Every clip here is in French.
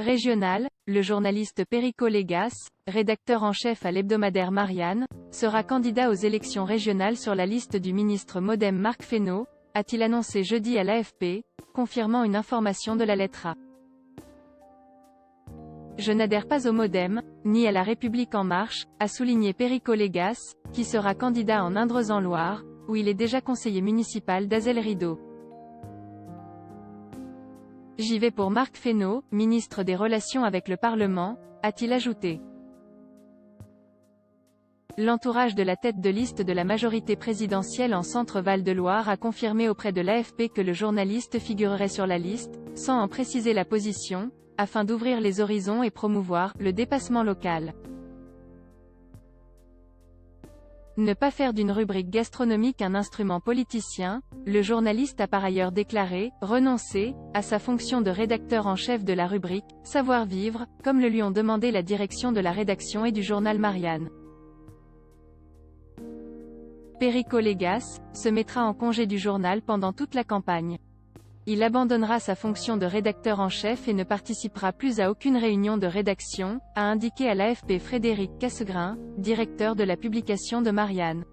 Régional, le journaliste Perico Légas, rédacteur en chef à l'hebdomadaire Marianne, sera candidat aux élections régionales sur la liste du ministre MoDem Marc Fesneau, a-t-il annoncé jeudi à l'AFP, confirmant une information de la lettre A. Je n'adhère pas au MoDem, ni à La République En Marche, a souligné Perico Légas, qui sera candidat en Indre-et-Loire, où il est déjà conseiller municipal d'Azel-Rideau. J'y vais pour Marc Fesneau, ministre des Relations avec le Parlement, a-t-il ajouté. L'entourage de la tête de liste de la majorité présidentielle en Centre-Val de Loire a confirmé auprès de l'AFP que le journaliste figurerait sur la liste, sans en préciser la position, afin d'ouvrir les horizons et promouvoir le dépassement local. Ne pas faire d'une rubrique gastronomique un instrument politicien, le journaliste a par ailleurs déclaré renoncer à sa fonction de rédacteur en chef de la rubrique Savoir-vivre, comme le lui ont demandé la direction de la rédaction et du journal Marianne. Perico Légas se mettra en congé du journal pendant toute la campagne. Il abandonnera sa fonction de rédacteur en chef et ne participera plus à aucune réunion de rédaction, a indiqué à l'AFP Frédéric Cassegrain, directeur de la publication de Marianne.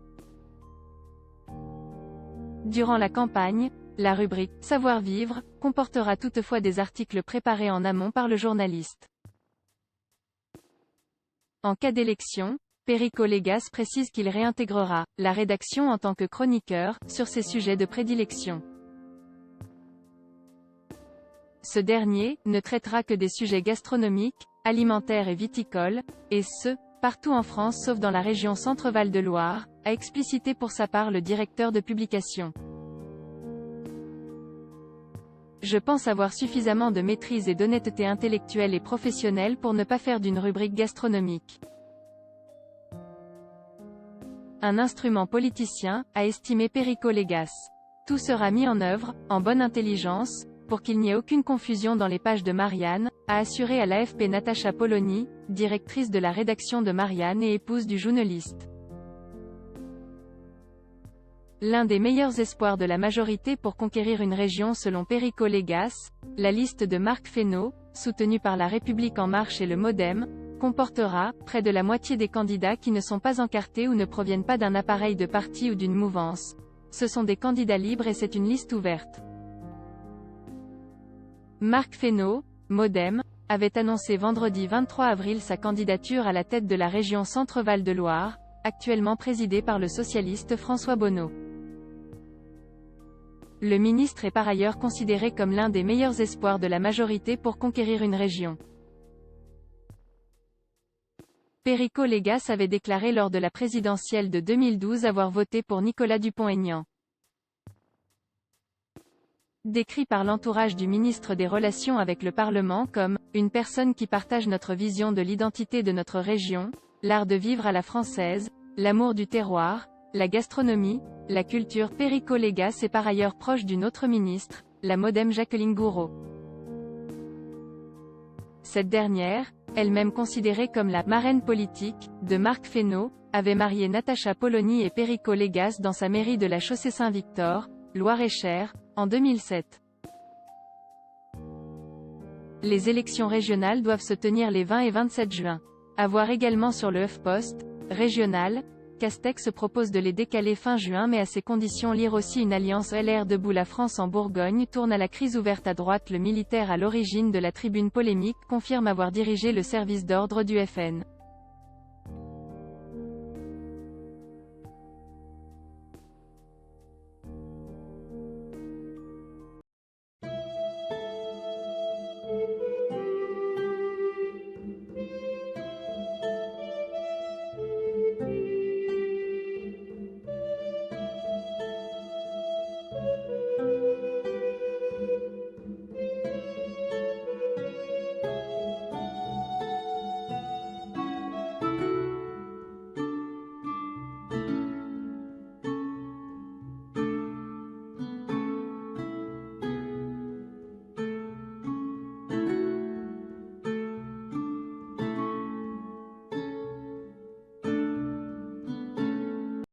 Durant la campagne, la rubrique « Savoir-vivre » comportera toutefois des articles préparés en amont par le journaliste. En cas d'élection, Perico Légas précise qu'il réintégrera la rédaction en tant que chroniqueur, sur ses sujets de prédilection. Ce dernier ne traitera que des sujets gastronomiques, alimentaires et viticoles, et ce, partout en France sauf dans la région Centre-Val de Loire, a explicité pour sa part le directeur de publication. Je pense avoir suffisamment de maîtrise et d'honnêteté intellectuelle et professionnelle pour ne pas faire d'une rubrique gastronomique un instrument politicien, a estimé Perico Légas. Tout sera mis en œuvre, en bonne intelligence, pour qu'il n'y ait aucune confusion dans les pages de Marianne, a assuré à l'AFP Natacha Polony, directrice de la rédaction de Marianne et épouse du journaliste. L'un des meilleurs espoirs de la majorité pour conquérir une région selon Perico Légas, la liste de Marc Fesneau, soutenue par La République En Marche et le MoDem, comportera près de la moitié des candidats qui ne sont pas encartés ou ne proviennent pas d'un appareil de parti ou d'une mouvance. Ce sont des candidats libres et c'est une liste ouverte. Marc Fesneau, MoDem, avait annoncé vendredi 23 avril sa candidature à la tête de la région Centre-Val de Loire, actuellement présidée par le socialiste François Bonneau. Le ministre est par ailleurs considéré comme l'un des meilleurs espoirs de la majorité pour conquérir une région. Perico Légas avait déclaré lors de la présidentielle de 2012 avoir voté pour Nicolas Dupont-Aignan. Décrit par l'entourage du ministre des Relations avec le Parlement comme « une personne qui partage notre vision de l'identité de notre région, l'art de vivre à la française, l'amour du terroir, la gastronomie, la culture ». Perico Légas est par ailleurs proche d'une autre ministre, la MoDem Jacqueline Gouraud. Cette dernière, elle-même considérée comme la « marraine politique » de Marc Fesneau, avait marié Natacha Polony et Perico Légas dans sa mairie de la Chaussée-Saint-Victor, Loir-et-Cher, en 2007. Les élections régionales doivent se tenir les 20 et 27 juin. À voir également sur le HuffPost, régional, Castex propose de les décaler fin juin mais à ces conditions. Lire aussi une alliance LR Debout la France en Bourgogne tourne à la crise ouverte à droite. Le militaire à l'origine de la tribune polémique confirme avoir dirigé le service d'ordre du FN.